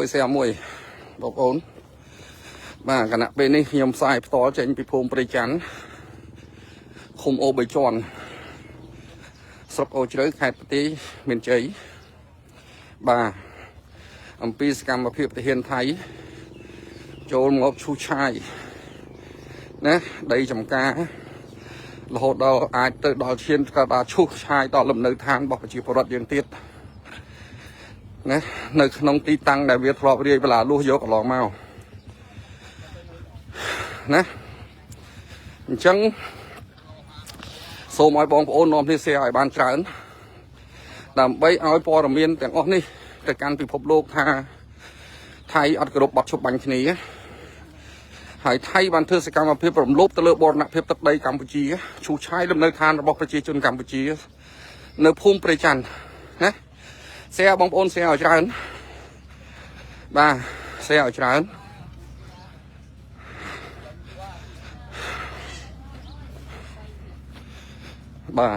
xe mùi bọc ổn và cả nạ bên này nhầm sai to trên bị phôm bầy chắn không ô bầy tròn sọc ô chơi khai tí miền cháy và âm pi scam phiệp thể hiện thấy cho một chú trai nè đây trong ca là hộ đầu ai tự đòi thiên cả đã chú trai đó làm nơi than bọc chỉ phổ dương tiết nè nơi nông tí tăng đại việt lọ đi là lưu vô cả lọ màu nè chẳng số mọi bóng ôn nôm thì xe ở bàn trán làm bay áo po làm miên tiếng óc điแต่การพิภพโลกท่าไทยอัดกระดกบัดชุบบัญชนีหายไทยบันเทิงสกรรมเพียบผมลบตะเลือบอลนะเพียบตัดใดกัมพูชีชูชายลำเนินทานระบบประชาชนกัมพูชีเนื้อพุ่มประจันนะเสียบองโอนเสียเอาจานบ้าเสียเอาจานบ้า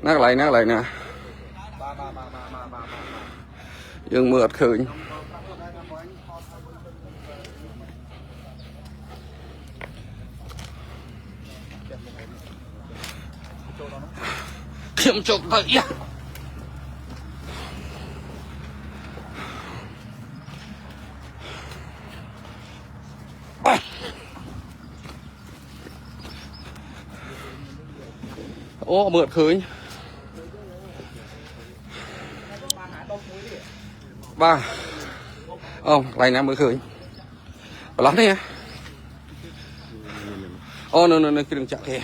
นักไหลนะยังเมื่อคืนเขียมจบเลยอ่ะโอ้เมื่อคืนba lại nè mới khơi bà lót đấy nó cái đường chặt kìa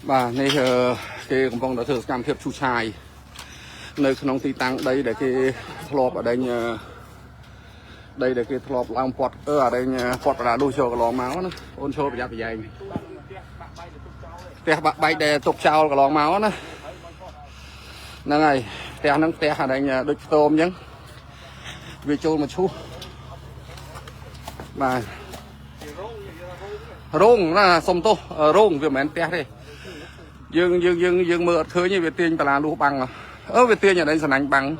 ba này cái công phong đã thử cam thiệp chu chai nơi không ti tăng đây để cái lọp ở đây đây để cái lọp làm phọt ở đây phọt là đôi show cái lò máu nó ôn show bị giáp bị dày te bạc bay để tục trao cái lò máu nó nè này te nắng te ở đây đôi tôm nhá vì trôn một chút mà rong là sông tô rong việc mến te đây dương mưa khơi như việt tiên là lúa bằng việt tiên ở đây sẵn anh bằng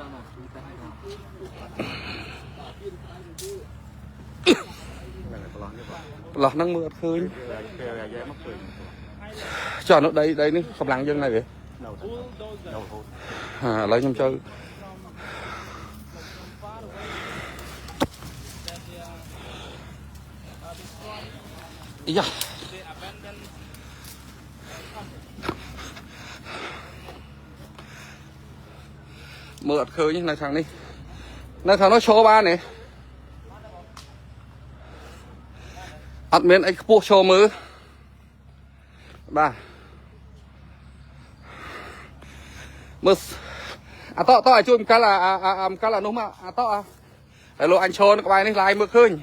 lọt năng mưa khơi cho nó đây nữa không lặng dân này vậy lấy trong chơi ý da mưa khơi như này thằng đi này thằng nó show ba này ăn miếng ấy buộc show mưa ba mưa to ở chung cái là đúng mà to để lộ anh show nó có bài này lại mưa khơi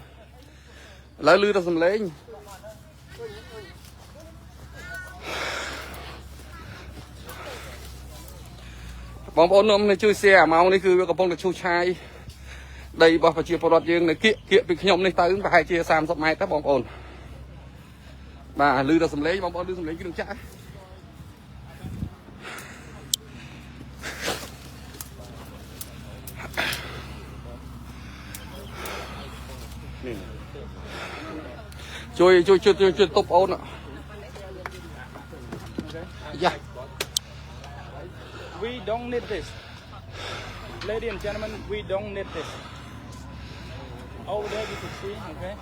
lấy lư ra sầm lấy bóng bóng nôm này chui xe màu này cứ có bóng được chui chai đây bảo phải chia phổ đoạt dương này kiện bị nhom này tới phải chia sam sắp mai các bóng ổn bà lư ra sầm lấy bóng lư sầm lấy cái đường chạy chui top ổn ạ yeah. We don't need this. Ladies and gentlemen, we don't need this. Over there you can see, okay?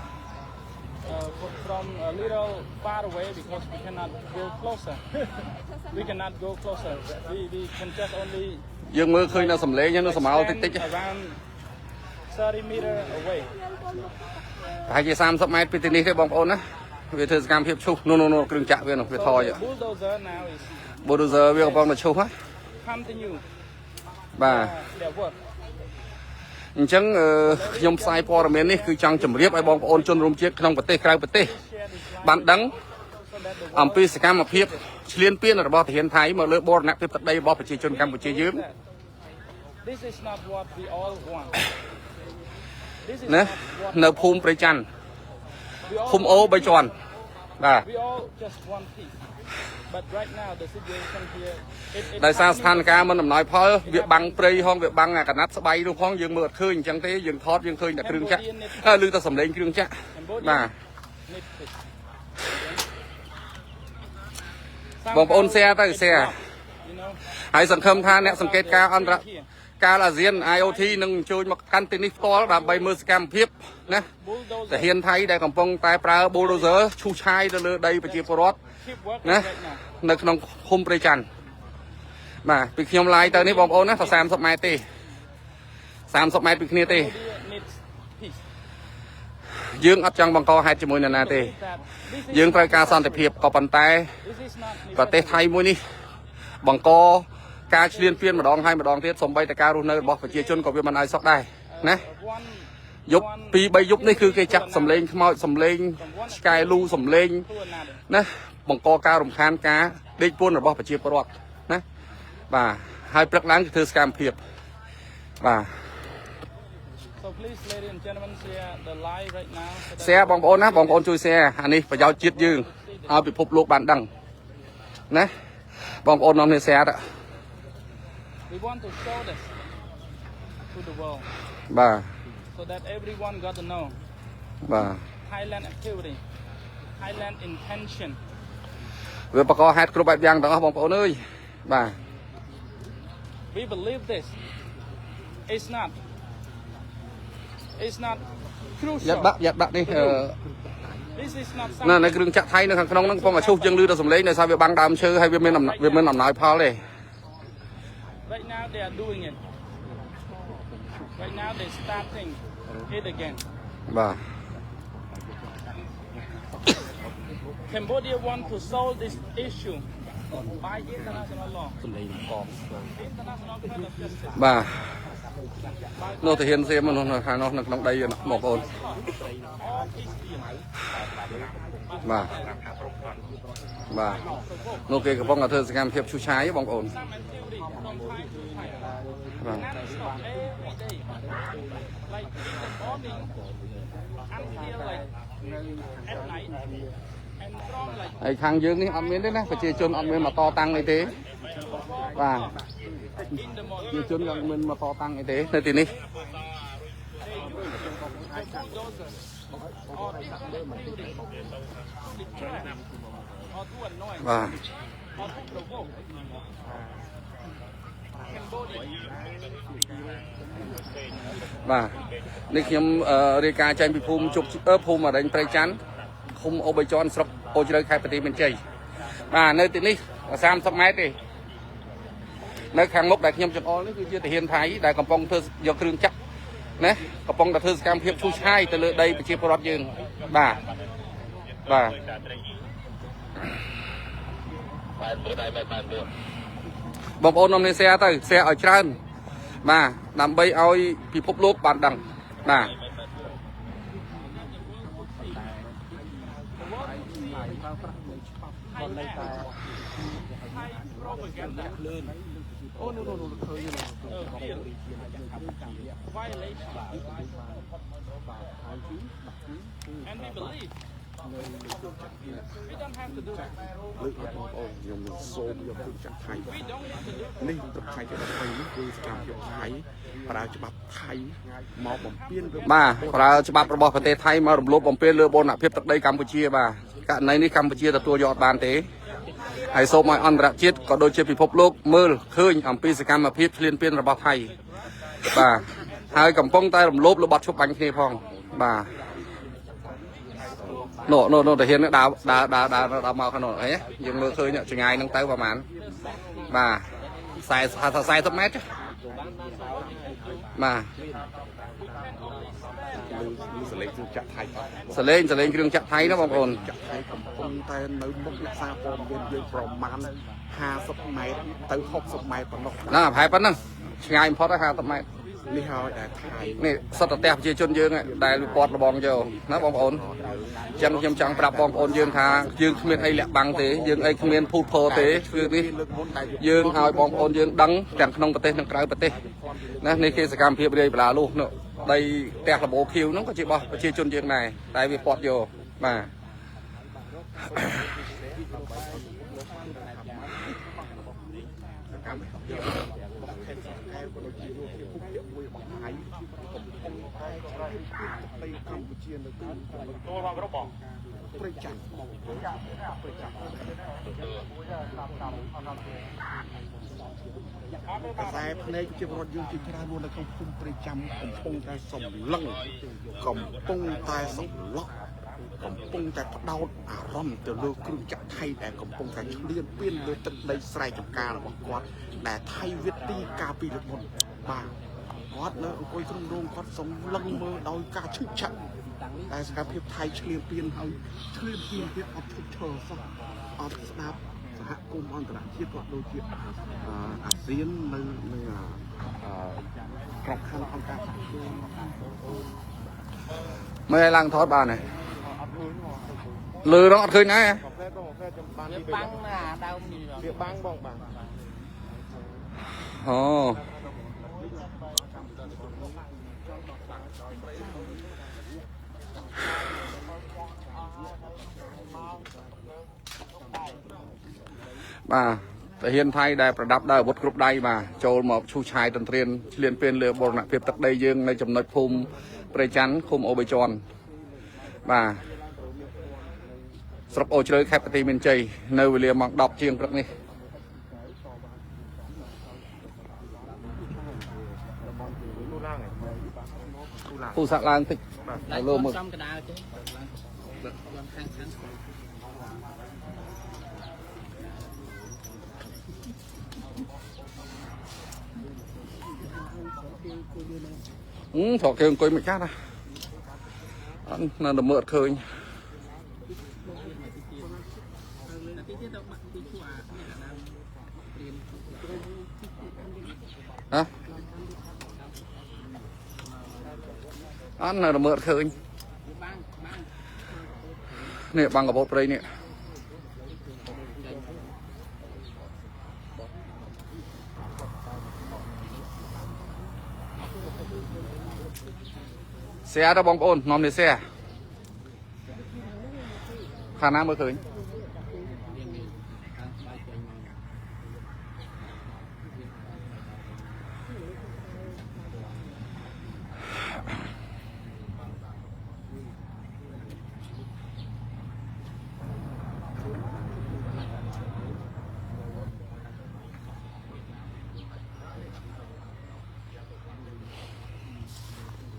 From a little far away because we cannot go closer. We cannot go closer. We can just only dương mưa khơi nó sầm lấy nhá nó sầm áo tích around 30 meters away. hai chia sam sắp mai bên này cái bóng ổn á về thời gian phép chụp no cái đường chạy về nó về thò vậy bulldozer về bóng là chụp á bà chẳng nhom sai po rồi này cứ chẳng chấm riết ai bóng ôn chôn rôm chiếc trong bát tê khai bát tê bạn đắng pi scam mà phép liên piên là bao thể hiện thái mà lỡ bò nặng tiếp tận đây bao phải chỉ chôn Campuchia dưới This is not what we all want. This is ណា not what នៅភូមិព្រៃច័ន្ទ we all ឃុំអូ want. 3ជាន់បាទ We all just want peace. But right now the situation here, it's ដោយសារស្ថាន happening. ភាពមិនអំណោយផលវាបាំងព្រៃហងវាបាំងអាកណាត់ស្បៃនោះផងយើងមើលអត់ឃើញអញ្ចឹងទេយើងថតយើងឃើញតែគ្រឿងចាក់ឮតែសំឡេងគ្រឿងចាក់ Cambodia បាទ need peace. បងប្អូន share ទៅ share You know, ហើយសង្ឃឹមថាអ្នកសង្កេតការណ៍អន្តរកាលអាស៊ាន IoT នឹងអញ្ជើញមកកាន់ទីនេះផ្ទាល់ដើម្បីមើលសកម្មភាពណា bulldozer ទាហានថៃដែលកំពុងតែប្រើ bulldozer ឈូសឆាយទៅលើដីប្រជាពលរដ្ឋ keep working ណា right now. នៅក្នុងឃុំព្រៃច័ន្ទបាទពីខ្ញុំឡាយទៅនេះបងប្អូនណាតែ30ម៉ែត្រទេ30ម៉ែត្រពីគ្នាទេ Cambodia needs peace. យើងអត់ចង់បង្កហេតុជាមួយនរណាទេ Believe that this is យើងត្រូវការសន្តិភាពក៏ប៉ុន្តែ this is not ប្រទេសថៃមួយនេះបង្កការឈ្លានពានម្ដងហើយម្ដងទៀតសូម្បីតែការរស់នៅរបស់ប្រជាជនក៏វាមិនឲ្យសុខដែរណា one យប់2 3យប់នេះគឺគេចាក់សំឡេងខ្មោចសំឡេងឆ្កែលូសំឡេង to another. ណាបង្កការរំខានការដេកពួនរបស់ប្រជាពលរដ្ឋណាបាទហើយព្រឹកឡើងគឺធ្វើសកម្មភាពបាទ So please, ladies and gentlemen, share the live right now. So that แชร์បងប្អូនណាបងប្អូនជួយแชร์អានេះប្រយោជន៍ជាតិយើងឲ្យពិភពលោកបានដឹងណាបងប្អូននាំគ្នាแชร์ទៅ we want to show this to the world បាទ so that everyone got to know បាទ Thailand activity, Thailand intention. វាបង្កហេតុគ្រប់បែបយ៉ាងទាំងអស់បងប្អូនអើយបាទ We believe this. It's not យ៉ាត់ crucial. ដាក់នេះ This is not ណា something. នៅគ្រឿងចាក់ថៃនៅខាងក្នុងហ្នឹងកំពុងតែឈូសយើងឮតែសំឡេងដោយសារវាបាំងដើមឈើហើយវាមានអំណោយផលទេ Right now they are doing it. Right now they starting it again. បាទ Cambodia want to solve this issue by international law. International court of justice. បាទនោះទៅហ៊ានសៀមនោះនៅខាងនោះនៅក្នុងដីបងប្អូន All peace deal. បាទបាទនោះគេកំពុងតែធ្វើសកម្មភាពឈូសឆាយបងប្អូន Some activity from time to time. បាទ Not stop every day. Like in the morning until like at night. And from like ហើយខាងយើងនេះអត់មានទេណាប្រជាជនអត់មានមកតតាំងអីទេបាទ in the ប្រជា morning. ជនអត់មានមកតតាំងអីទេនៅទីនេះ Or different activity to distract or to annoy បាទ or to provoke Cambodia. បាទនេះខ្ញុំរាយការណ៍ចេញពីភូមិជប់ភូមិអរិញព្រៃច័ន្ទឃុំអូបៃជាន់ស្រុកអូជ្រៅខេត្តបន្ទាយមានជ័យបាទនៅទីនេះ30ម៉ែត្រទេនៅខាងមុខដែលខ្ញុំចង្អុលនេះគឺជាទាហានថៃដែលកំពុងធ្វើយកគ្រឿងចាក់ណាកំពុងតែធ្វើសកម្មភាពឈូសឆាយទៅលើដីប្រជាពលរដ្ឋយើងបាទបាទបងប្អូននាំគ្នា share ទៅ share ឲ្យច្រើនបាទដើម្បីឲ្យពិភពលោកបានដឹងបាទ Propaganda. Oh no. Violation. And we believe we don't have to do that. លើកបងប្អូនខ្ញុំសូមយកទឹកចាក់ថៃ We don't need to do that. នេះទឹកថៃជាថ្មីនេះគឺសកម្មភាពថៃប្រើច្បាប់ថៃមកបំពេញ បាទប្រើច្បាប់របស់ប្រទេសថៃមករំលោភបំពានលើបូរណភាពទឹកដីកម្ពុជាបាទករណីនេះកម្ពុជាទទួលយកអត់បានទេហើយសូមឲ្យអន្តរជាតិក៏ដូចជាពិភពលោកមើលឃើញអំពីសកម្មភាពឈ្លានពានរបស់ថៃបាទហើយកំពុងតែរំលោភលើបទឈប់បាញ់គ្នាផងបាទនោះតាហ៊ានដើរមកខាងនោះហ៎យើងមើលឃើញចង្ងាយហ្នឹងទៅប្រហែលបាទ40ម៉ែត្របាទ សលេងទឹកចាក់ថៃអត់ សលេងគ្រឿងចាក់ថៃណាបងប្អូន ចាក់ថៃកំពុងតែនៅមុខអ្នកសារព័ត៌មានយើងប្រមាណ50ម៉ែត្រទៅ60ម៉ែត្រប៉ុណ្ណោះ ណាប្រហែលប៉ុណ្ណឹងឆ្ងាយបំផុតហើយ50ម៉ែត្រ We នេះហើយដែលថៃ នេះសត្វតែប្រជាជនយើងដែលវាពាត់របងយកណាបងប្អូនចឹងខ្ញុំចង់ប្រាប់បងប្អូនយើងថាយើងគ្មានអីលាក់បាំងទេយើងអីគ្មានភូតភរទេគឺនេះយើងឲ្យបងប្អូនយើងដឹងទាំងក្នុងប្រទេសនិងក្រៅប្រទេសណានេះគេសកម្មភាពរាយបលាលុះនោះដីផ្ទះលបោខៀវហ្នឹងក៏ជារបស់ប្រជាជនយើងដែរតែវាពាត់យកបាទ តែភ្នែកជារត់យើងជាច្រើននៅក្នុងភូមិព្រៃចាំកំពុងតែសម្លឹងកំពុងតែសម្លក់កំពុងតែផ្ដោតអារម្មណ៍ទៅលើគ្រឿងចក្រថៃដែលកំពុងតែឈ្លានពានលើទឹកដីស្រែចម្ការរបស់គាត់ដែលថៃវិទីកាលពីលើកមុនបាទគាត់នៅអង្គុយក្នុងរោងគាត់សម្លឹងមើលដោយការឈឺចាប់តែសកម្មភាពថៃឈ្លានពានហើយឈ្លានពានទៀតអត់ឈប់ឈរសោះអត់ស្ដាប់សហគមន៍អន្តរជាតិក៏ដូចជាអាស៊ាននៅនឹងក្របខ័ណ្ឌអង្គការសហគមន៍ mới ai lang thót bà này lừa đó khơi nãy băng là đau nhiều băng bong băng ồ bà thể hiện thay đàiประดับ đài bột group đài bàចូលមកឈូឆាយតន្ទ្រានឆ្លៀនពៀនលើបរណភាពទឹកដីយើងនៅចំណុចភូមិព្រៃច័ន្ទឃុំអូបៃជាន់បាទស្រុកអូជ្រៅខេត្តបន្ទាយមានជ័យនៅវេលាម៉ោង 10 ជាងព្រឹកនេះពូសាក់ឡើងតិចលើមើលចំកដាលទេឡើងខាងថតគេអង្គុយមិនចាស់ណាអត់នៅតែមើលអត់ឃើញហ៎អត់នៅតែមើលអត់ឃើញនេះបាំងកបោតព្រៃនេះxe đó bóng ôn nóm lên xe khả năng mới khởi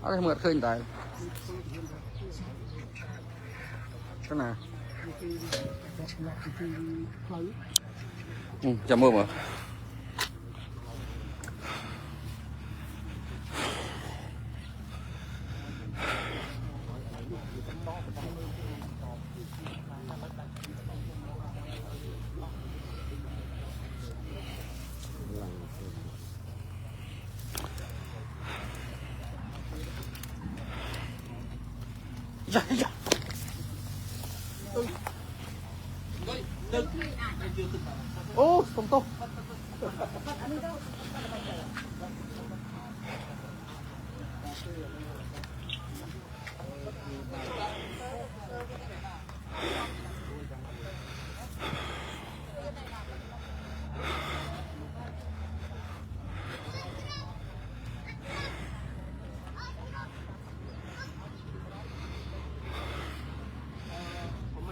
ở đây mượt khơi tại cái nào chào mưa mà dạ dạ ô không tốt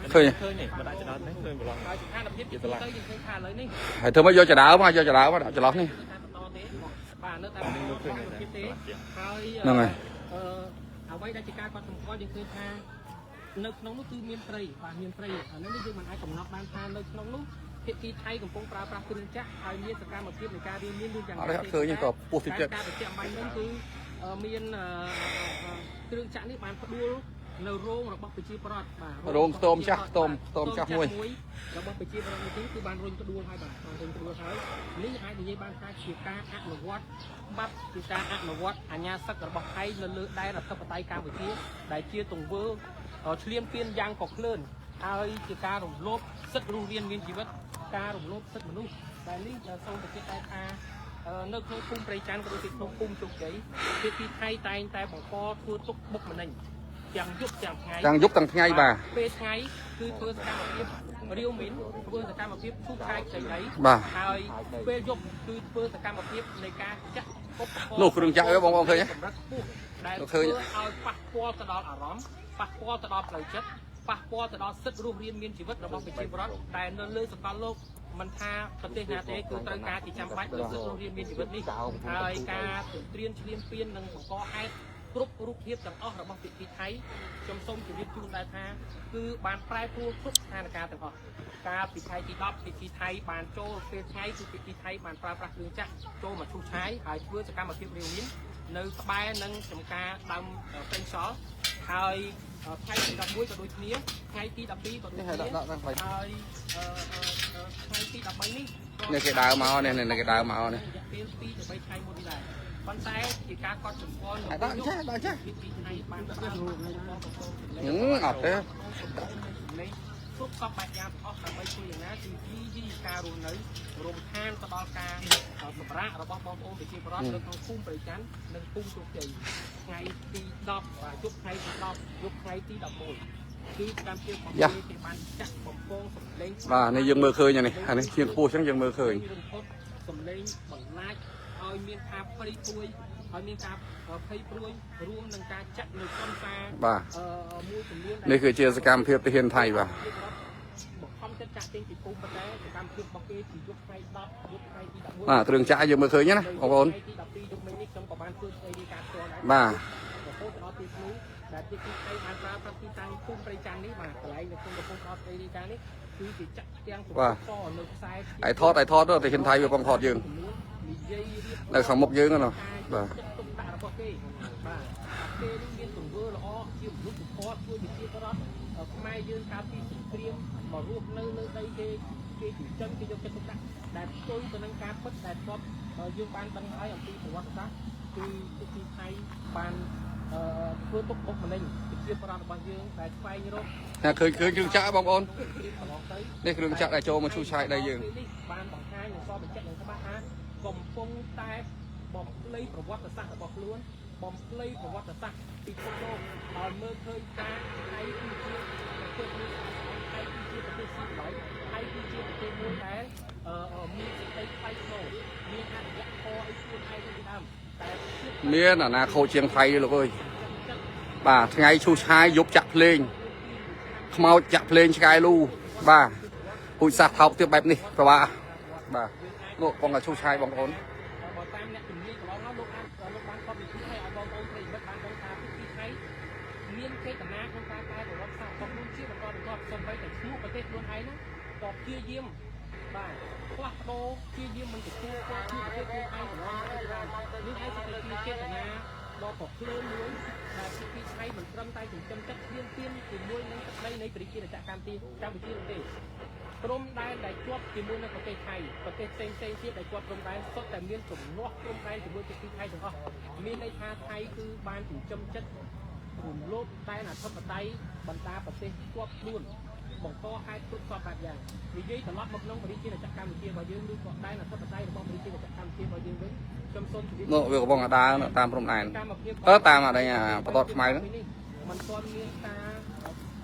khơi hãy thưa mấy vô trà đảo mà vô trà đảo mà trà lót đi nè này អ្វីដែលជាការកត់សម្គាល់យើងឃើញថានៅក្នុងនោះគឺមានត្រីបាទមានត្រីអានេះយើងមិនអាចកំណត់បានថានៅក្នុងនោះភាគីថៃកំពុងប្រើប្រាស់គ្រឿងចាក់ហើយមានសកម្មភាពនៃការរៀនមានយ៉ាងណា អត់ឃើញក៏ពោះតិចទៀត ការបញ្ជាក់បាញ់នោះគឺមានគ្រឿងចាក់នេះបានផ្ដួលនៅរោងរបស់ប្រជាប្រដ្ឋបាទរោងខ្ទមចាស់ខ្ទមចាស់មួយរបស់ប្រជាប្រដ្ឋនេះគឺបានរុញផ្ដួលហើយបាទរុញផ្ដួលហើយ នេះអាចនិយាយបានថាជាការអនុវត្តបាត់ជាការអនុវត្តអាញាសឹករបស់ថៃនៅលើដែនរដ្ឋាភិបាលកម្ពុជាដែលជាទង្វើឆ្លៀនពៀនយ៉ាងកក្លឿនហើយជាការរំលោភសិទ្ធិរស់រានមានជីវិតការរំលោភសិទ្ធិមនុស្សដែលនេះសូមបញ្ជាក់ដែរថានៅក្នុងភូមិព្រៃច័ន្ទក៏ដូចជាក្នុងភូមិជោគជ័យភាគីថៃតែងតែបង្កធ្វើទុកបុកម្នេញទាំងយប់ទាំងថ្ងៃបាទពេលថ្ងៃគឺធ្វើសកម្មភាពរាវមានធ្វើសកម្មភាពឈូសឆាយចៃដីហើយពេលយប់គឺធ្វើសកម្មភាពនៃការចាក់ឧបករណ៍នោះគ្រឿងចាក់អើបងឃើញទេដែលធ្វើឲ្យប៉ះពាល់ទៅដល់អារម្មណ៍ប៉ះពាល់ទៅដល់ផ្លូវចិត្តប៉ះពាល់ទៅដល់សិទ្ធិរស់រានមានជីវិតរបស់ប្រជាពលរដ្ឋដែលនៅលើសកលលោកមិនថាប្រទេសណាទេគឺត្រូវការជាចាំបាច់លើសិទ្ធិរស់រានមានជីវិតនេះហើយការត្រៀមឈ្លានពាននិងបង្កហេតុគ្រប់រូបភាពទាំងអស់របស់ពិធីថៃខ្ញុំសូមជម្រាបជូនដែរថាគឺបានប្រែប្រួលគ្រប់ស្ថានភាពទាំងអស់ការពិធីទី10ពិធីថៃបានចូលពេលថ្ងៃគឺពិធីថៃបានប្រើប្រាស់គ្រឿងចាក់ចូលមកឈូសឆាយហើយធ្វើសកម្មភាពរាវមាននៅក្បែរនឹងចំការដើមព្រៃសល់ហើយថ្ងៃទី11ក៏ដូចគ្នាថ្ងៃទី12ក៏ដូចគ្នាហើយថ្ងៃទី13នេះគេដើរមកនេះគេដើរមកនេះពេល2ទៅ3ថ្ងៃមុននេះដែរប៉ុន្តែជាការកត់សម្គាល់ដាក់ចាស់ពីថ្ងៃបានអត់ទេគ្រប់កបបាច់យ៉ាងអស់ដើម្បីជួយយ៉ាងណាគឺជីការរស់នៅរួមខានទៅដល់ការសម្រាប់របស់បងប្អូនប្រជាពលរដ្ឋនៅក្នុងភូមិព្រៃច័ន្ទនិងភូមិជោគជ័យថ្ងៃទី10យប់ថ្ងៃទី10យប់ថ្ងៃទី11គឺកម្មវិធីរបស់គេបានចាក់បំពងសម្លេងបាទនេះយើងមើលឃើញនេះអានេះជាងខ្ពស់អញ្ចឹងយើងមើលឃើញសម្លេងបន្លាចឲ្យមានការព្រីព្រួយឲ្យមានការភ័យព្រួយរួមនឹងការចាក់នៅក្នុងការបាទនេះគឺជាសកម្មភាពទាហានថៃបាទបង្ខំចិត្តចាក់ចេញពីភូមិប៉ុន្តែសកម្មភាពរបស់គេពីយប់ថ្ងៃ10យប់ថ្ងៃទី11បាទគ្រឿងចាក់យើងមើលឃើញណាបងប្អូនទី12យប់មិញនេះខ្ញុំក៏បានធ្វើស្ដីពីការផ្ទាល់ដែរបាទរហូតដល់ទីនោះដែលទីទីថៃបានប្រើប្រាស់ទីតាំងភូមិព្រៃច័ន្ទនេះបាទកន្លែងនៅក្នុងកំពង់អត់ស្ដីពីការនេះគឺជាចាក់ទាំងប្រព័ន្ធនៅខ្សែឯថតទៅទាហានថៃវាបងថតយើងនៅខាងមុខយើងណាបាទរបស់គេបាទពេលនេះមានទង្វើល្អជាមនុស្សសុភ័ព្វជួយប្រជាពលរដ្ឋខ្មែរយើងកាលពីសង្គ្រាមមករស់នៅដីគេចិញ្ចឹមគេយកចិត្តទុកដាក់ដែលផ្ទុយទៅនឹងការពិតដែលធ្លាប់យើងបានដឹងហើយអំពីប្រវត្តិសាស្ត្រគឺទីថៃបានធ្វើទុកបុកម្នេញប្រជាពលរដ្ឋរបស់យើងដែលស្វែងរកតែឃើញគ្រឿងចាក់បងប្អូននេះគ្រឿងចាក់ដែលចូលមកឈូសឆាយដីយើងបានបង្ហាញនិងសបញ្ជាក់យ៉ាងច្បាស់ថាកំពុងតែបំភ្លៃប្រវត្តិសាស្ត្ររបស់ខ្លួនបំភ្លៃប្រវត្តិសាស្ត្រពិភពលោកឲ្យមើលឃើញថាថៃគឺជាប្រទេសមួយថៃគឺជាប្រទេសស៊ីវិល័យថៃគឺជាប្រទេសមួយដែលមានសេចក្តីថ្លៃថ្នូរមានអរិយធម៌ឲ្យខ្លួនឯងទៅដើមតែមានអាណាខូចជាងថៃលោកអើយបាទថ្ងៃឈូសឆាយយប់ចាក់ភ្លេងខ្មោចចាក់ភ្លេងឆ្កែលូបាទពូជសាសថោកទៀតបែបនេះប្រវាបាទលោកបងតែឈូសឆាយបងប្អូនតាមអ្នកជំនាញកន្លងមកលោកបានគាត់និយាយឲ្យបងប្អូនប្រិយមិត្តបានដឹងថាពីថៃមានចេតនាក្នុងការកែប្រវត្តិសាស្ត្ររបស់ខ្លួនជាបន្តសូម្បីតែឈ្មោះប្រទេសខ្លួនឯងនោះក៏ព្យាយាមបាទផ្លាស់ប្ដូរព្យាយាមមិនទទួលគាត់ឈ្មោះប្រទេសខ្លួនឯងកន្លងមកច្រើននេះឯងសិតតែជាចេតនាដ៏ប្រភ្លើនមួយដែលពីថៃមិនត្រឹមតែចិញ្ចឹមទឹកភ្លាមជាមួយនឹងទឹកដីនៃប្រជាជាតិកម្ពុជានោះទេព្រំដែនដែលជាប់ជាមួយនឹងប្រទេសថៃប្រទេសផ្សេងទៀតដែលជាប់ព្រំដែនសុទ្ធតែមានចំនួនព្រំដែនជាមួយប្រទេសថៃទាំងអស់មានន័យថាថៃគឺបានចិញ្ចឹមចិត្តរំលោភដែនអធិបតេយ្យបណ្ដាប្រទេសជាប់ខ្លួនបង្កហេតុគ្រប់សពបែបយ៉ាងនិយាយត្រឡប់មកក្នុងប្រជាជាតិកម្ពុជារបស់យើងឬក៏ដែនអធិបតេយ្យរបស់ប្រជាជាតិកម្ពុជារបស់យើងវិញខ្ញុំសូមជម្រាបនោះវាកំពុងដើរតាមព្រំដែនតាមអីបន្ទាត់ខ្មែរហ្នឹងมันទាន់មានការ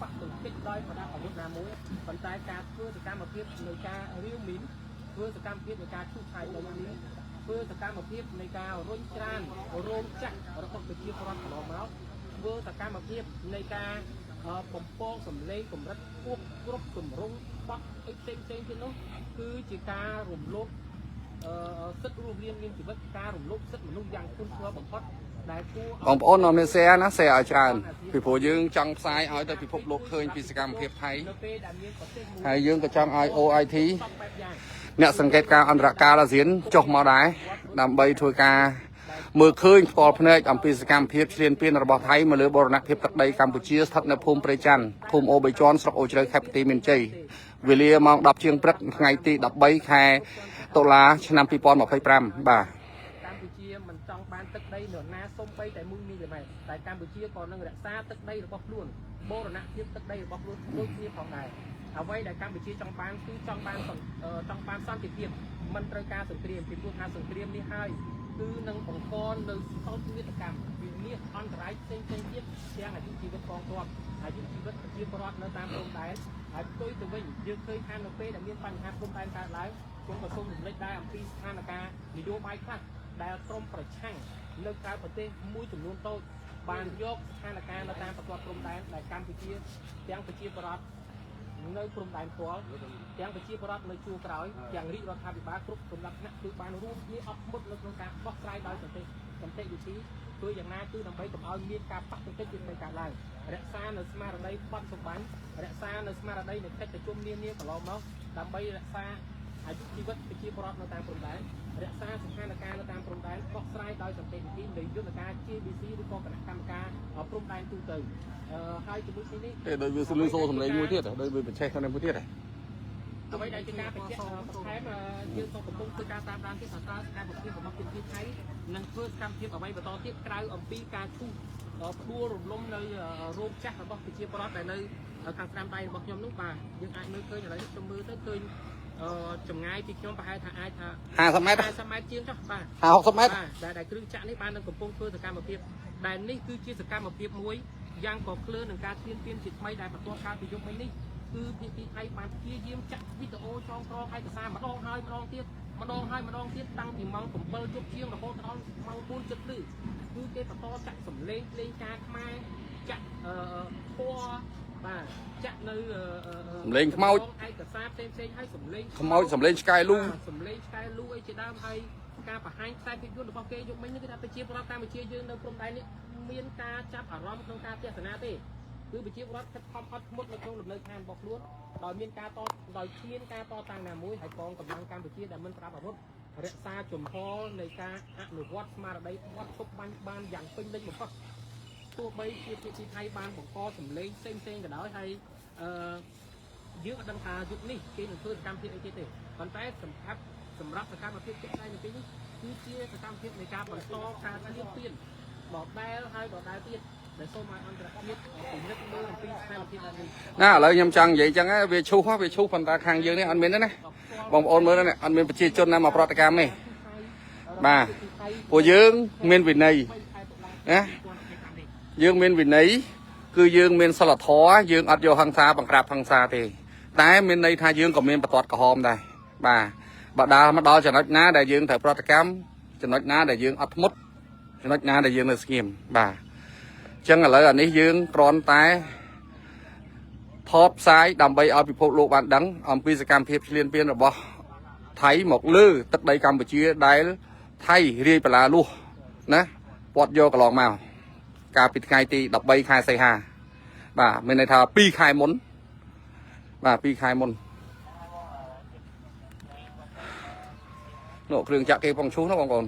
បាក់ទង្គិចដោយប្រដាប់អាវុធណាមួយប៉ុន្តែការធ្វើសកម្មភាពនៃការរាវមីនធ្វើសកម្មភាពនៃការឈូសឆាយដីនេះធ្វើសកម្មភាពនៃការរុញច្រានរោមចាក់របស់ប្រជាពលរដ្ឋកន្លងមកធ្វើសកម្មភាពនៃការបំពងសម្លេងកម្រិតខ្ពស់គ្រប់ទម្រង់បត់អីផ្សេងទៀតនោះគឺជាការរំលោភសិទ្ធិរស់រានមានជីវិតការរំលោភសិទ្ធិមនុស្សយ៉ាងធ្ងន់ធ្ងរបំផុតដែលគួរបងប្អូននាំគ្នា share ណា share ឲ្យច្រើនពីព្រោះយើងចង់ផ្សាយឲ្យទៅពិភពលោកឃើញពីសកម្មភាពថៃហើយយើងក៏ចង់ឲ្យ OIT អ្នកសង្កេតការអន្តរកាលអាស៊ានចុះមកដែរដើម្បីធ្វើការមើលឃើញផ្ទាល់ភ្នែកអំពីសកម្មភាពឈ្លានពានរបស់ថៃមកលើបូរណភាពទឹកដីកម្ពុជាស្ថិតនៅភូមិព្រៃច័ន្ទភូមិអូបីជាន់ស្រុកអូជ្រៅខេត្តបន្ទាយមានជ័យវេលាម៉ោង 10 ជាងព្រឹកថ្ងៃទី13 ខែ តុលាឆ្នាំ2025បាទ កម្ពុជាមិនចង់បានទឹកដីនរណាសុំបីតែមួយមីលីម៉ែត្រតែកម្ពុជាក៏នឹងរក្សាទឹកដីរបស់ខ្លួនបូរណភាពទឹកដីរបស់ខ្លួនដូចគ្នាផងដែរអ្វីដែលកម្ពុជាចង់បានគឺចង់បានសន្តិភាពមិនត្រូវការសង្គ្រាមពីព្រោះថាសង្គ្រាមនេះហើយគឺនឹងបង្កនៅសោកនាដកម្មវិនាសអន្តរាយផ្សេងៗទៀតទាំងអាយុជីវិតកងទ័ពអាយុជីវិតប្រជាពលរដ្ឋនៅតាមព្រំដែនហើយផ្ទុយទៅវិញយើងឃើញថានៅពេលដែលមានបញ្ហាព្រំដែនកើតឡើងខ្ញុំក៏សូមរំលឹកដែរអំពីស្ថានភាពនយោបាយខ្លះដែលក្រុមប្រឆាំងនៅក្រៅប្រទេសមួយចំនួនតូចបានយកស្ថានភាពនៅតាមប្រព័ន្ធព្រំដែនដែលកម្ពុជាទាំងប្រជាពលរដ្ឋនៅព្រំដែនផ្ទាល់ទាំងប្រជាពលរដ្ឋនៅជួរក្រោយទាំងរាជរដ្ឋាភិបាលគ្រប់សំណាក់ថ្នាក់គឺបានរួមគ្នាអត់មុតនៅក្នុងការបោះស្រាយដោយសន្តិវិធីធ្វើយ៉ាងណាគឺដើម្បីកុំឲ្យមានការប៉ះទង្គិចជាកើតឡើងរក្សានៅស្មារតីបត់សម្បាញ់រក្សានៅស្មារតីនៃកិច្ចប្រជុំនានាកន្លងមកដើម្បីរក្សាអាយុជីវិតប្រជាពលរដ្ឋនៅតាមព្រំដែនរក្សាស្ថានភាពនៅតាមព្រំដែនបោះស្រាយដោយសន្តិវិធីនៃយន្តការ JBC ឬក៏គណៈកម្មការព្រំដែនទូទៅហើយជាមួយនេះដូចវាសលឺសូសម្លេងមួយទៀតដូចវាបញ្ឆេះខ្លួនមួយទៀតហ៎ អ្វីដែលជាការបញ្ជាក់បន្ថែមយើងក៏កំពុងធ្វើការតាមដានទីសាស្ត្រាស្ថានភាពរបស់ជនជាតិថៃនិងធ្វើសកម្មភាពអ្វីបន្តទៀតក្រៅអំពីការឈូសផ្ដួលរំលំនៅរោងចក្ររបស់ប្រជាពលរដ្ឋដែលនៅខាងស្ដាំដៃរបស់ខ្ញុំនោះបាទយើងអាចមើលឃើញឥឡូវខ្ញុំមើលទៅឃើញចម្ងាយពីខ្ញុំប្រហែលថាអាចថា50 ម៉ែត្រ 50 ម៉ែត្រជាងចុះបាទ 60 ម៉ែត្រ បាទដែលគ្រឿងចក្រនេះបាននឹងកំពុងធ្វើសកម្មភាពដែលនេះគឺជាសកម្មភាពមួយយ៉ាងក៏ក្លឿននឹងការឈានទានជាថ្មីដែលបន្ទាប់កាលពីយប់មិញនេះគឺភាគីថៃបានព្យាយាមចាក់វីដេអូចងក្រងឯកសារម្ដងហើយម្ដងទៀតតាំងពីម៉ោង 7 យប់ជាងរហូតដល់ម៉ោង 4 ជិតគឺគេបន្តចាក់សម្លេងភ្លេងការខ្មែរចាក់ធម៌បាទចាក់នៅសម្លេងខ្មោចឯកសារផ្សេងហើយសម្លេងខ្មោចសម្លេងឆ្កែលូសម្លេងឆ្កែលូអីជាដើមហើយការបង្ហាញខ្សែភាពយន្តរបស់គេយប់មិញនេះគឺថាប្រជាពលរដ្ឋកម្ពុជាយើងនៅព្រំដែននេះមានការចាប់អារម្មណ៍ក្នុងការទស្សនាទេគឺប្រជាពលរដ្ឋខិតខំអត់ធ្មត់នៅក្នុងលំនៅឋានរបស់ខ្លួនដោយមានការដោយគ្មានការតតាំងណាមួយហើយកងកម្លាំងកម្ពុជាដែលមិនប្រាប់អាវុធរក្សាជំហរនៃការអនុវត្តស្មារតីបត់ឈប់បាញ់បានយ៉ាងពេញលេញបំផុតទោះបីជាភាគីថៃបានបង្កសម្លេងផ្សេងក៏ដោយហើយយើងអត់ដឹងថាយុគនេះគេនឹងធ្វើសកម្មភាពអីទៀតទេប៉ុន្តែសម្រាប់សកម្មភាពជាក់ស្ដែងនៅពេលនេះគឺជាសកម្មភាពនៃការបន្តការឈ្លានពានដដែលហើយដដែលទៀតដែលសូមឲ្យអន្តរជាតិពិនិត្យមើលអំពីស្ថានភាពនេះណាឥឡូវខ្ញុំចង់និយាយចឹងវាឈូសប៉ុន្តែខាងយើងនេះអត់មានទេណាបងប្អូនមើលនេះអត់មានប្រជាជនណាមកប្រតិកម្មទេបាទពួកយើងមានវិន័យណាយើងមានវិន័យគឺយើងមានសិលធម៌យើងអត់យកហិង្សាបង្ក្រាបហិង្សាទេតែមានន័យថាយើងក៏មានបន្ទាត់ក្រហមដែរបាទបើដល់មកដល់ចំណុចណាដែលយើងត្រូវប្រតិកម្មចំណុចណាដែលយើងអត់ធ្មត់ចំណុចណាដែលយើងនៅស្ងៀមបាទអញ្ចឹងឥឡូវអានេះយើងគ្រាន់តែថតផ្សាយដើម្បីឲ្យពិភពលោកបានដឹងអំពីសកម្មភាពឈ្លានពានរបស់ថៃមកលើទឹកដីកម្ពុជាដែលថៃរាយបលាលួសណាពាត់យកកន្លងមកកាលពីថ្ងៃទី13ខែសីហាបាទមានន័យថា2ខែមុនបាទ2ខែមុននោះគ្រឿងចាក់គេផងឈូសណាបងប្អូន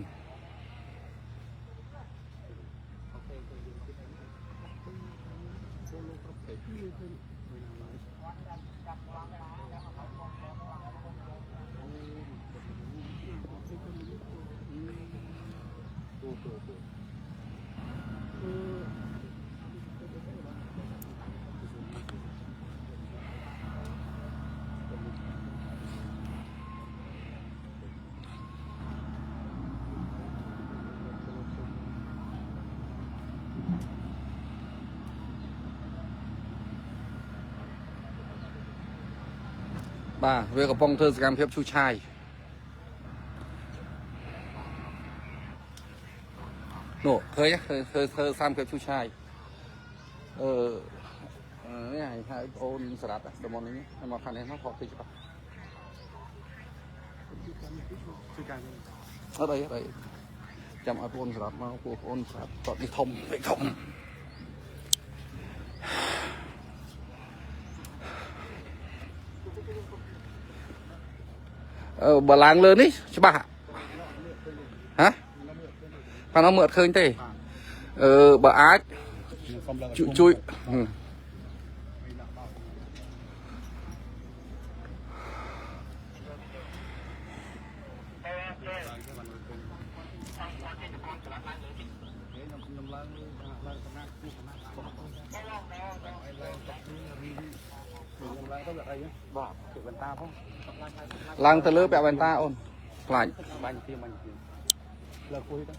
បាទវាកំពុងធ្វើសកម្មភាពឈូសឆាយនោះឃើញធ្វើសកម្មភាពឈូសឆាយនេះហៅអូនសារ៉ាត់ដល់មុននេះមកខាងនេះមកខកតិចបាទអត់អីចាំឲ្យបងសារ៉ាត់មកពួកបងសារ៉ាត់តនេះធំពេកធំបើឡើងលើនេះច្បាស់ហ៎ប៉ណ្ណោះមើលអត់ឃើញទេបើអាចជួយ ឡើងទៅលើពាក់វ៉ែនតាអូនខ្លាច បាញ់ទៀតលើគួយទៅ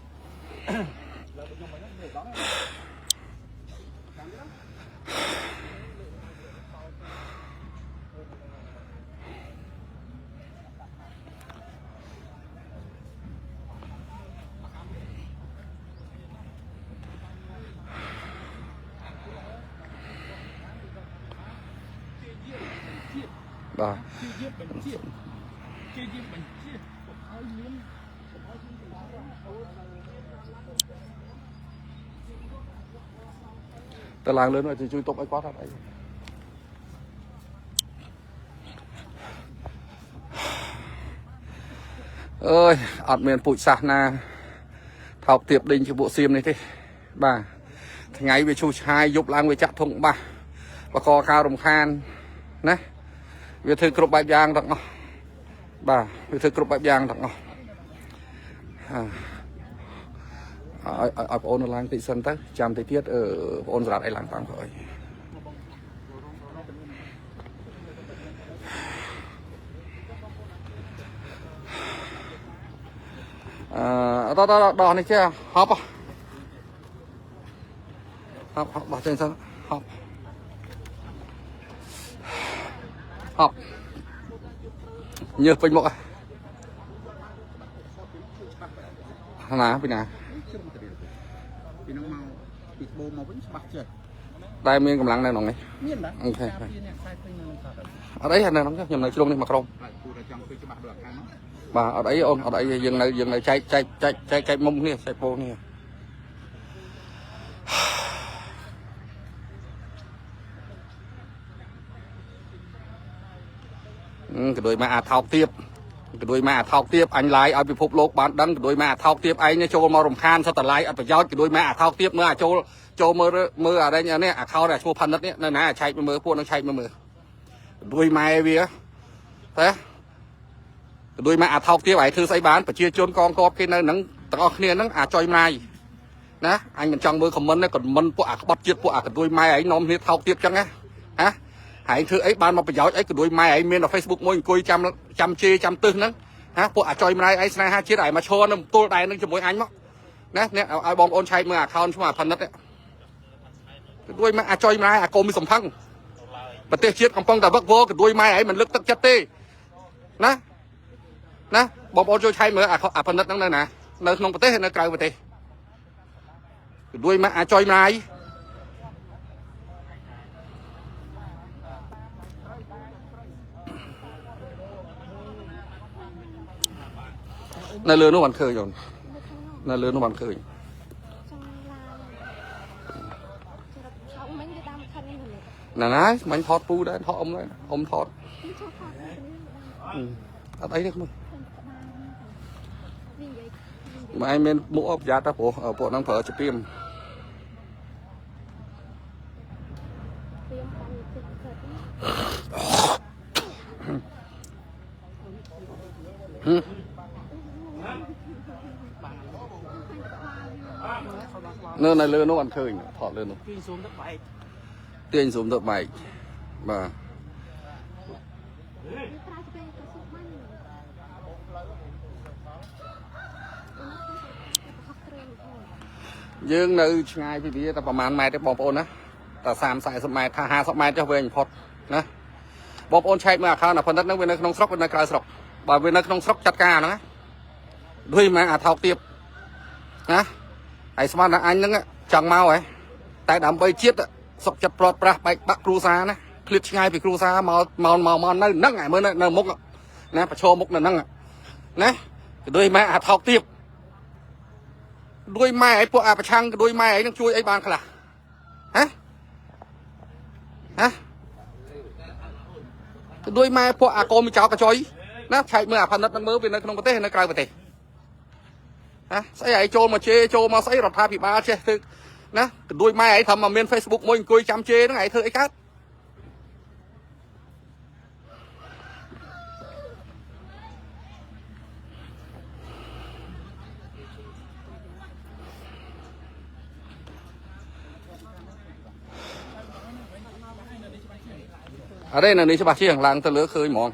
លើខ្ញុំមិនទេដល់ បាទ ទៅឡើងលើនោះឲ្យជួយទប់ឲ្យគាត់អត់អីអើយអត់មានពូជសាសនាថោកទាបដេញជាពួកសៀមនេះទេបាទថ្ងៃវាឈូសឆាយយប់ឡើងវាចាក់ធុងបាសបកកការរំខានណាវាធ្វើគ្រប់បែបយ៉ាងទាំងអស់បាទវាធ្វើគ្រប់បែបយ៉ាងទាំងអស់ឲ្យបងអូនឡើងតិចសិនទៅចាំតិចទៀតបងអូនសម្រាប់អីឡើងតាមក្រោយដោះនេះចេះហប់បោះចេញសិនហប់ញើសពេញមុខណាពីណា ពីនោះមកពីត្បូងមកវិញច្បាស់ចិត្ត តែមានកម្លាំងនៅក្នុងនេះ មានដែរ អូខេ ពីអ្នកខ្សែពេញនៅក្នុងគាត់ អត់អីនៅក្នុងខ្ញុំនៅជ្រុងនេះមកក្រុម ហើយគូតែចង់ឃើញច្បាស់ដូចអាខាងនោះ បាទអត់អីអូនអត់អីយើងនៅចែកមុំនេះចែកពោនេះក៏ដូចមកអាថោកទៀតក៏ដូចមកអាថោកទៀតអញឡាយឲ្យពិភពលោកបានដឹងក៏ដូចមកអាថោកទៀតឯងចូលមករំខានសត្វតឡាយអត់ប្រយោជន៍ក៏ដូចមកអាថោកទៀតមើលអាចូលមើលអានេះអាខោអាឈ្មោះផានិតនេះនៅណាឆែកមើលពួកនឹងឆែកមើលដូចម៉ែវាតែក៏ដូចមកអាថោកទៀតឯងធ្វើស្អីបានប្រជាជនកងទ័ពគេនៅហ្នឹងទាំងអស់គ្នាហ្នឹងអាចុយម៉ាយណាអញមិនចង់មើលខមមិនទេក៏មិនពួកអាក្បត់ជាតិពួកអាកដូចម៉ែឯងនាំគ្នាថោកទៀតចឹងណាហ៎ហើយធ្វើអីបានមកប្រយោជន៍អីក៏ដូចម៉ែឯងមាននៅ Facebook មួយអង្គុយចាំជេរចាំទឹះហ្នឹងហ៎ពួកអាចុយម៉ែឯងស្នេហាជាតិឯងមកឈរនៅទល់ដែរនឹងជាមួយអញមកណាអ្នកឲ្យបងប្អូនឆែកមើល account ឈ្មោះអាផានិតក៏ដូចមកអាចុយម៉ែអាកុំមានសំផឹងប្រទេសជាតិកំពុងតែវឹកវរក៏ដូចម៉ែឯងមិនលើកទឹកចិត្តទេណាបងប្អូនជួយឆែកមើលអាផានិតហ្នឹងនៅណានៅក្នុងប្រទេសហើយនៅក្រៅប្រទេសក៏ដូចមកអាចុយម៉ែនៅលើនោះបានឃើញអូននៅលើនោះបានឃើញណ៎ណាមិញថតពូដែរថតអ៊ំដែរអ៊ំថតអត់អីទេមើលម៉ែមានមុខអបយ៉ាតតែព្រោះពួកហ្នឹងប្រើជាពីមនៅលើនោះអត់ឃើញថតលើនោះទាញស៊ូមទៅបែកបាទយើងនៅឆ្ងាយពីវាតែប្រហែលម៉ែត្រទេបងប្អូនណាតែ30-40ម៉ែត្រថា50ម៉ែត្រចុះវែងបំផុតណាបងប្អូនឆែកមើល account អាផានិតហ្នឹងវានៅក្នុងស្រុកវានៅក្រៅស្រុកបើវានៅក្នុងស្រុកចាត់ការហ្នឹងណាដូចមកអាថោកទៀតណាហើយស្មានថាអញហ្នឹងចង់មកហ៎តែដើម្បីជាតិសុខចិត្តព្រាត់ប្រាសបែកបាក់គ្រូសាណាឃ្លាតឆ្ងាយពីគ្រូសាមកនៅហ្នឹងមើលនៅមុខណាប្រឈមមុខនៅហ្នឹងណាក៏ដូចមកអាថោកទៀតដូចម៉ែឯងពួកអាប្រឆាំងក៏ដូចម៉ែឯងនឹងជួយអីបានខ្លះហ៎ក៏ដូចម៉ែពួកអាកូនមីចៅកញ្ចុយណាឆែកមើលអាផានិតនឹងមើលវានៅក្នុងប្រទេសនៅក្រៅប្រទេសស្អីឯងចូលមកជេរចូលមកស្អីរដ្ឋាភិបាលចេះធ្វើណាក៏ដូចម៉ែឯងថាមកមាន Facebook មួយអង្គុយចាំជេរហ្នឹងឯងធ្វើអីកើត ở đây là ní cho bà chiếng làng từ lứa khơi mỏng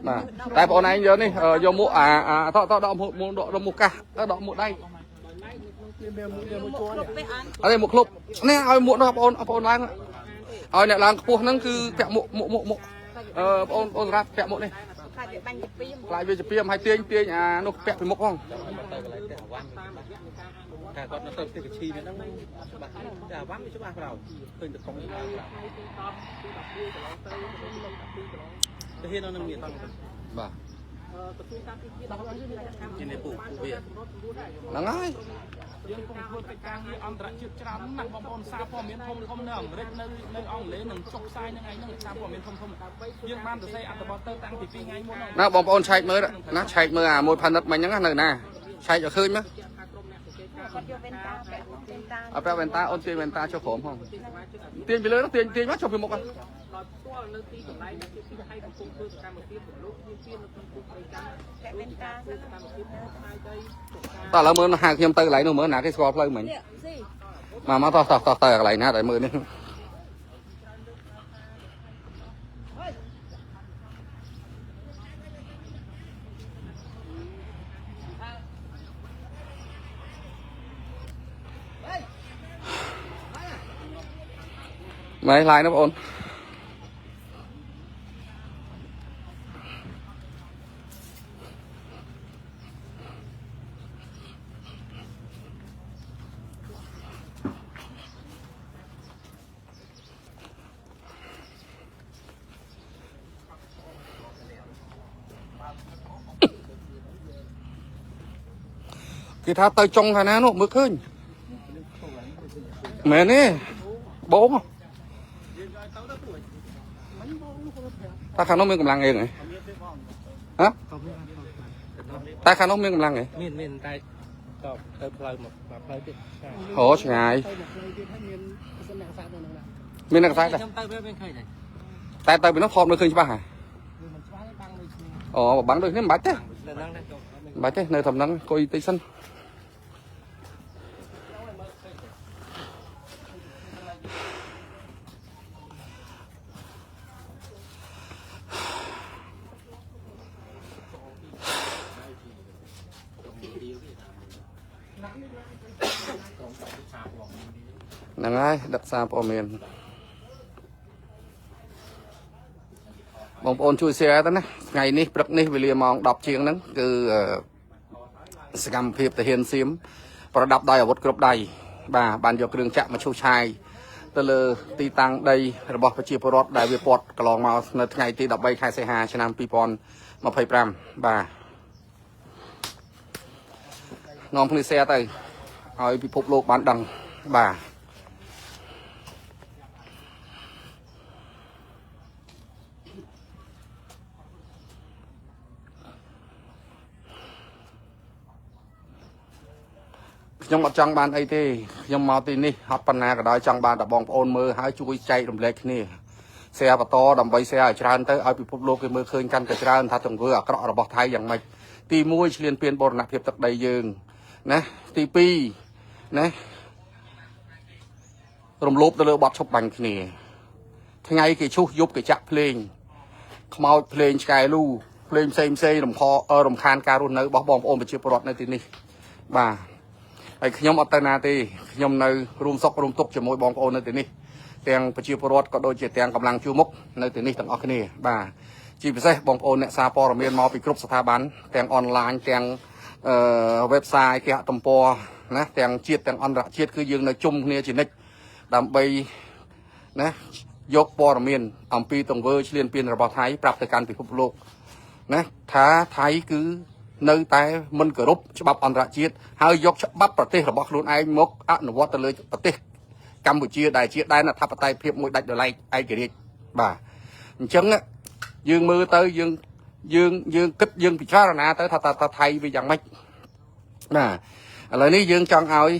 mà tại bọn này giờ này giờ mua to đọ một ca đọ một đây ở đây một lúc nè ơi muộn đâu bọn làng ơi nè làng pua nó cứ kẹo mộ ôn ra kẹo mộ này lại về chụp phim hay tiên nó kẹo phải mộc không cả con nó tập cái chi nó đã vắng cho ba vào tôi được không thế nó nằm miền tây bà trên này phủ việt là ngay យើងកំពុងធ្វើកិច្ចការងារអន្តរជាតិច្រើនណាស់បងប្អូនសារព័ត៌មានធំនៅអាមេរិកនៅអង់គ្លេសនឹងចុះផ្សាយនឹងឯងនឹងសារព័ត៌មានធំយើងបានទៅសេអត្ថបទទៅតាំងពី2ថ្ងៃមុនណាបងប្អូនឆែកមើលណាឆែកមើលអាមួយផានិតមិញហ្នឹងនៅណាឆែកឲ្យឃើញមើលអត់ពាក់វ៉ែនតាអូនទាញវ៉ែនតាចុះក្រោមផងទាញពីលើនោះទាញមកចុះពីមុខហ្នឹង នៅទីកន្លែងដែលគេឲ្យកំពុងធ្វើសកម្មភាពរំលោភយើងជានៅក្នុងគុកប្រចាំតែមានការធ្វើសកម្មភាពផ្នែកដី តោះឥឡូវមើលហៅខ្ញុំទៅកន្លែងនោះមើលណាគេស្គាល់ផ្លូវមិញមកតោះទៅកន្លែងណាដែលមើលនេះម៉េចឡាយណាបងអូន គេថាទៅចុងខាងណានោះមើលឃើញមែនទេបងតាខាងនោះមានកម្លាំងអីហ៎ហ៎តាខាងនោះមានកម្លាំងអី មានតែក៏ទៅផ្លូវមកផ្លូវទៀត អូឆ្ងាយមានអ្នកសាយដែរ ខ្ញុំទៅវាឃើញដែរ តែទៅពីនោះខំនៅឃើញច្បាស់ហ៎អូបាំងដូចនេះមិនបាច់ទេ នៅហ្នឹងដែរ បាច់ទេនៅតាមហ្នឹងអង្គុយតិចសិនហ្នឹងហើយដាក់សារព័ត៌មានបងប្អូនជួយ share ទៅណាថ្ងៃនេះព្រឹកនេះវេលាម៉ោង 10 ជាងហ្នឹងគឺសកម្មភាពទាហានសៀមប្រដាប់ដោយអាវុធគ្រប់ដៃបាទបានយកគ្រឿងចាក់មកឈូសឆាយទៅលើទីតាំងដីរបស់ប្រជាពលរដ្ឋដែលវាពាត់កន្លងមកនៅថ្ងៃទី13ខែសីហាឆ្នាំ2025បាទនាំគ្នា share ទៅឲ្យពិភពលោកបានដឹងបាទខ្ញុំអត់ចង់បានអីទេខ្ញុំមកទីនេះហត់ប៉ុណ្ណាក៏ដោយចង់បានតែបងប្អូនមើលហើយជួយចែករំលែកគ្នា share បន្តដើម្បី share ឲ្យច្រើនទៅឲ្យពិភពលោកគេមើលឃើញកាន់តែច្រើនថាទង្វើអាក្រក់របស់ថៃយ៉ាងម៉េចទី1ឈ្លានពានបូរណភាពទឹកដីយើងណាទី2ណារំលោភទៅលើបទឈប់បាញ់គ្នាថ្ងៃគេឈូសយប់គេចាក់ភ្លេងខ្មោចភ្លេងឆ្កែលូភ្លេងផ្សេងរំខានការរស់នៅរបស់បងប្អូនប្រជាពលរដ្ឋនៅទីនេះបាទហើយខ្ញុំអត់ទៅណាទេខ្ញុំនៅរួមសុខរួមទុក្ខជាមួយបងប្អូននៅទីនេះទាំងប្រជាពលរដ្ឋក៏ដូចជាទាំងកម្លាំងជួរមុខនៅទីនេះទាំងអស់គ្នាបាទជាពិសេសបងប្អូនអ្នកសារព័ត៌មានមកពីគ្រប់ស្ថាប័នទាំងអនឡាញទាំងwebsite គេហទំព័រណាទាំងជាតិទាំងអន្តរជាតិគឺយើងនៅជុំគ្នាជានិច្ចដើម្បីណាយកព័ត៌មានអំពីទង្វើឈ្លានពានរបស់ថៃប្រាប់ទៅកាន់ពិភពលោកណាថាថៃគឺនៅតែមិនគោរពច្បាប់អន្តរជាតិហើយយកច្បាប់ប្រទេសរបស់ខ្លួនឯងមកអនុវត្តទៅលើប្រទេសកម្ពុជាដែលជាដែនអធិបតេយ្យភាពមួយដាច់ដោយឡែកឯករាជ្យបាទអញ្ចឹងយើងមើលទៅយើងគិតយើងពិចារណាទៅថាតើថៃវាយ៉ាងម៉េចបាទឥឡូវនេះយើងចង់ឲ្យ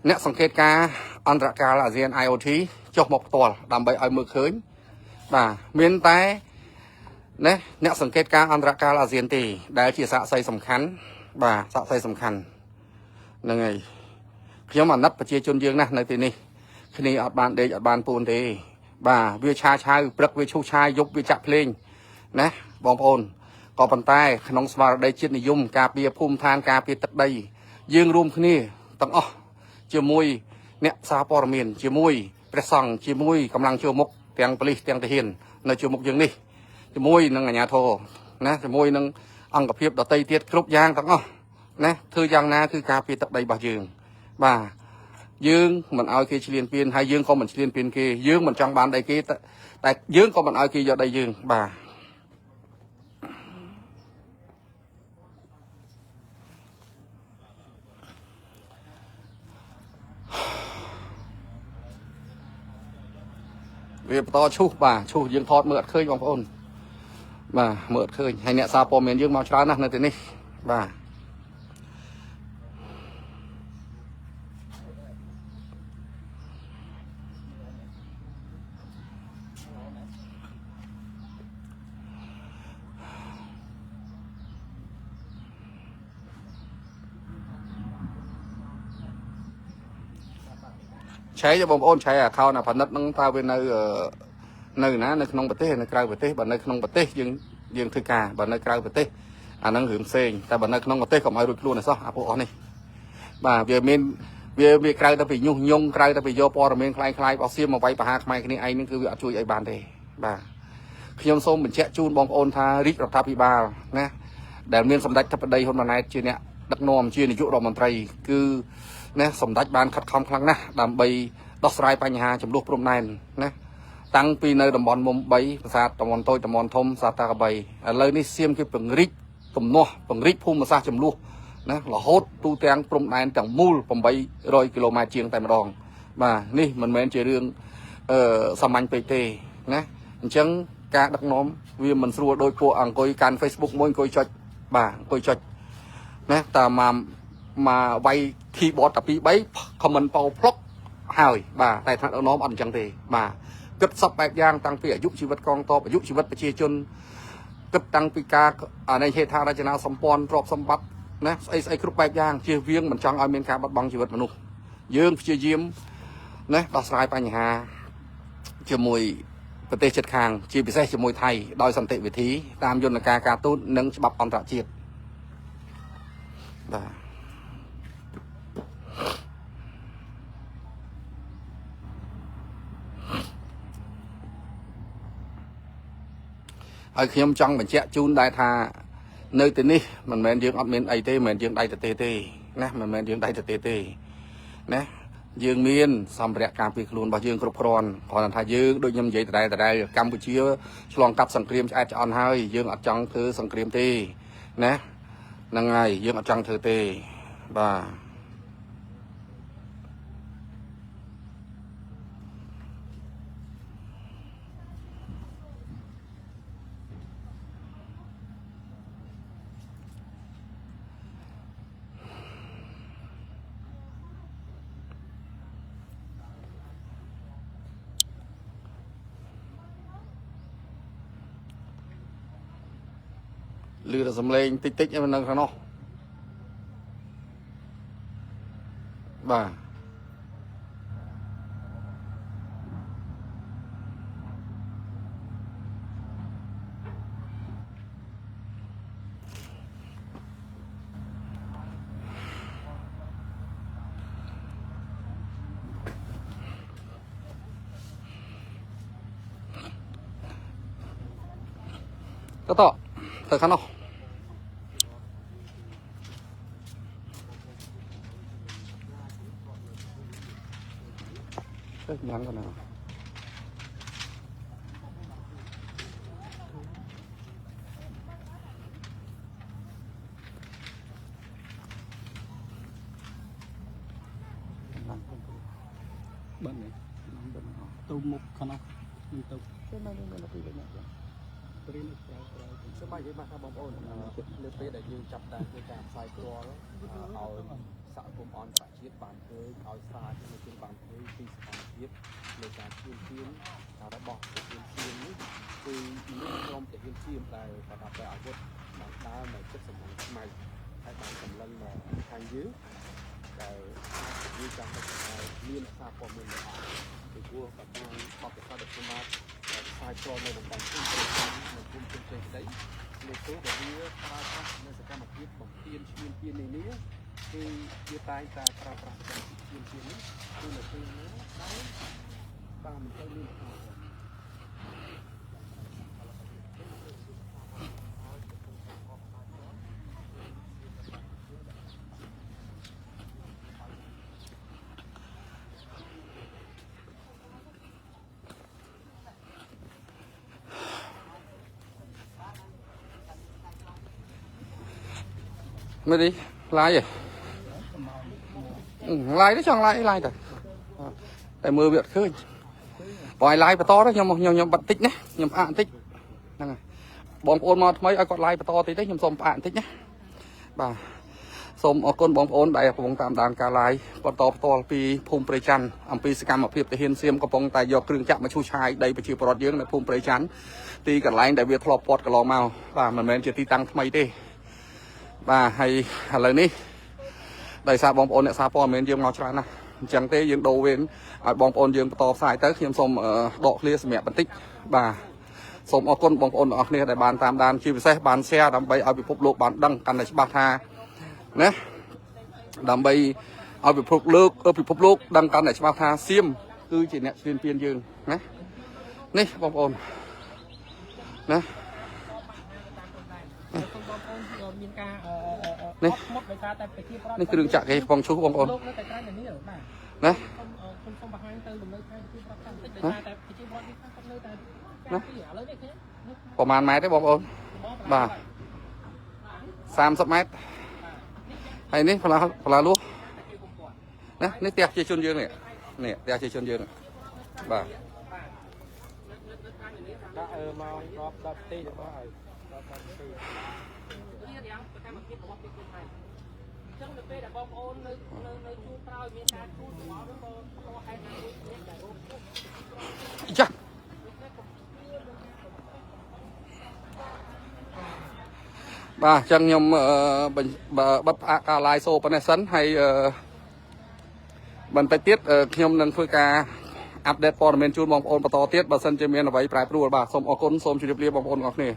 អ្នកសង្កេតការអន្តរកាលអាស៊ាន IOT ចុះមកផ្ទាល់ដើម្បីឲ្យមើលឃើញបាទមានតែណាអ្នកសង្កេតការអន្តរកាលអាស៊ានទេដែលជាសាក្សីសំខាន់បាទសាក្សីសំខាន់ហ្នឹងហើយខ្ញុំអាណិតប្រជាជនយើងណាស់នៅទីនេះគ្នាអត់បានដេកអត់បានពួនទេ bà về cha bật về chu cha dục về chặt lên nè bong ôn có bàn tay nông sản đây trên này dùng cà phê phun than cà phê tật đây dương rùm kia tầng chiều mùi nè sa pò miền chiều mùi bẹt sòng chiều mùiกำลังchiều mục tiếng police tiếng hiền nơi chiều mục dương đi chiều mùi nâng nhà thô nè chiều mùi nâng ăn cà phê đỏ tây tiết group giang tầng nè thư giang na thư cà phê tật đây bà dương bà dương mình ao kia chỉ liên piên hay dương không mình chỉ liên piên kia dương mình trong bán đây kia tại dương không mình ao kia giờ đây dương bà vì to chu bà chu dương thọt mượt khơi bóng ôn bà mượt khơi hay nè sao po miền dương mau chán nè thế này bàใช้จะบอมโอนใช้เขาน่ะพันนัดนั่งตาเป็นในนะในขนมประเทศในกลางประเทศบันในขนมประเทศยังถือกาบันในกลางประเทศอันนั้นหืมเซงแต่บันในขนมประเทศของไอ้รุ่นรุ่นน่ะซะพวกอ๋อนี่บ่าเวียเมนเวียกลางแต่ไปยุ่งกลางแต่ไปโยปอร์เมนคลายเอาเสียมมาไว้ปะหาใครคนนี้ไอ้นี่คือวิช่วยไอ้บานเดบ่าขยมส้มเป็นเชจูนบอมโอนทาริกรัฐพิบาลนะแต่เมียนสมดัชทัพใดคนมาไหนชื่อเนี่ยดักนอมชื่อในยุโรปมนตรีคือเนี่ยสมดัชบานขัดคำครั้งนะดำใบดอกสายปัญหาจำลูกพรมนายนะตั้งปีในตำบลมุมใบภาษาตำบลโตยตำบลทมสาตากใบเลยนี่เสียมคือเป็นริกตุ่มนัวเป็นริกพุ่มภาษาจำลูกนะหล่อโฮดตูแตงพรมนายจากมูลผมใบ100 กิโลเมตรเชียงแต่มาดองมานี่มันเหมือนเรื่องสมัยไปเตนะจังการดักน้อมวิมันสัวโดยพวกอังกฤษการเฟซบุ๊กมวยกอยจัดบ่ากอยจัดนะแต่มาไว้คีย์บอร์ดแต่ปีใบคอมเมนต์เป่าพลอกหายบ่าแต่ทางน้อมอันจังเตบ่ากึศแบบยางตั้งปีอายุชีวิตกองตออายุชีวิตประชาชนกึศตั้งปีกาในเหตุทางราชนาสมปอนรอบสมบัตินะไอ้ครุแบบยางเชี่ยวเวียงมันจังเอาเมียนการบัดบังชีวิตมนุษย์ยืมเชี่ยวยิ้มนะดอกสายปัญหาเชี่ยวมวยประเทศจัดคางเชี่ยวพิเศษเชี่ยวมวยไทยโดยสันติวิธีตามยนต์การตุ้นนึ่งฉบับอันตรจิตบ่าไอ้ขยมจังเหมือนเจ้าจูนได้ทาเนยตัวนี้มันเหมือนยืงอัดเมนไอเต้เหมือนยืงได้แต่เต้นะมันเหมือนยืงได้แต่เต้นะยืงเมียนสำเร็จการปีกลุนบ่ยืงกรุบกรอนพอนันทายืงโดยยำใหญ่แต่ใดกัมพูชีฉลองกับสังเกตจะอ่อนให้ยืงอัดจังเธอสังเกตเต้นะนั่งไงยืงอัดจังเธอเต้บ่าลือแต่สำเร็จติ๊กๆยังมันนั่งข้างนอกบ่าก็ต่อเธอข้างนอกย้อนกันนะbên này tu một con không mình tu cái này là cái gì vậyสบายดีมากครับบางคนเลือกไปได้ยืนจับได้ในการใส่ตัวเอาสะสมออนสะชีพบานเคยเอาสาที่เป็นบานเคยตีสะชีพในการเชื่อมระบบเชื่อมนี้คือเรื่องรวมจะเชื่อมได้ประดับไปอาวุธบางด้านในชุดสมองใหม่ให้บางกำลังทางยื้อแต่ វាចាំតែមានសារព័ត៌មានល្អពីព្រោះបើតាមបទពិសោធន៍របស់ខ្ញុំខ្សែចូលនៅតំបន់ភូមិព្រៃចាំនៅភូមិជើងជ័យក្តីនៅទោះបើវាប្រើប្រាស់នៅសកម្មភាពបំពេញឈ្មោះពៀននេះគឺវាតែងតែប្រើប្រាស់សកម្មភាពឈ្មោះពៀននេះគឺនៅពេលណាតាមមិនទៅមានផល mới đi lái vậy lái đấy chẳng lái rồi tại mưa việt khơi vòi lái và to đó nhom bật tích nhé nhom ạn tích bóng ôn mà mấy ai còn lái và to tí đấy nhom xôm ạn tích nhé bà xôm ở con bóng ôn đại bóng tạm đàn cả lái còn to pi phum prey chăn pi scam ở phía tây hiên xiêm có bóng tài do kêu chạm mà chui chai đây bị chịu bọt dưỡng là phum prey chắn ti cả lái đại việt lọp bọt cả lò màu và mình chỉ ti tăng mấy đi bà hay lời ní đại sa bóng ôn này sa po mình dương ngọc tràn nè chẳng thế dương đầu bên bóng ôn dương to xài tới khi em xôm độ clear mẹ phân tích bà xôm ở con bóng ôn ở này đại bàn tam đàn chi xe bàn xe đám bay ở bị phục lộ bàn đăng căn này ba tha nè đám bay ở bị phục lộ đăng căn này ba tha xiêm cứ chỉ nè xuyên phiên dương nè ní bóng ôn nèនេះនេះគឺរឿងចាក់គេបងឈូបងប្អូនណាប្រហែលម៉ែត្រទេបងប្អូនបាទ30ម៉ែត្រហើយនេះផ្លាលួសណានេះផ្ទះជាជនយើងនេះផ្ទះជាជនយើងបាទ đã mau drop đập tê được rồi chắc bà chẳng nhầm bắt cả lại số bên này sẵn hay bằng tay tiết nhầm nâng phơi ca update ព័ត៌មានជូនបងប្អូនបន្តទៀតបើសិនជាមានអ្វីប្រែប្រួលបាទសូមអរគុណសូមជម្រាបលាបងប្អូនទាំងអស់គ្នា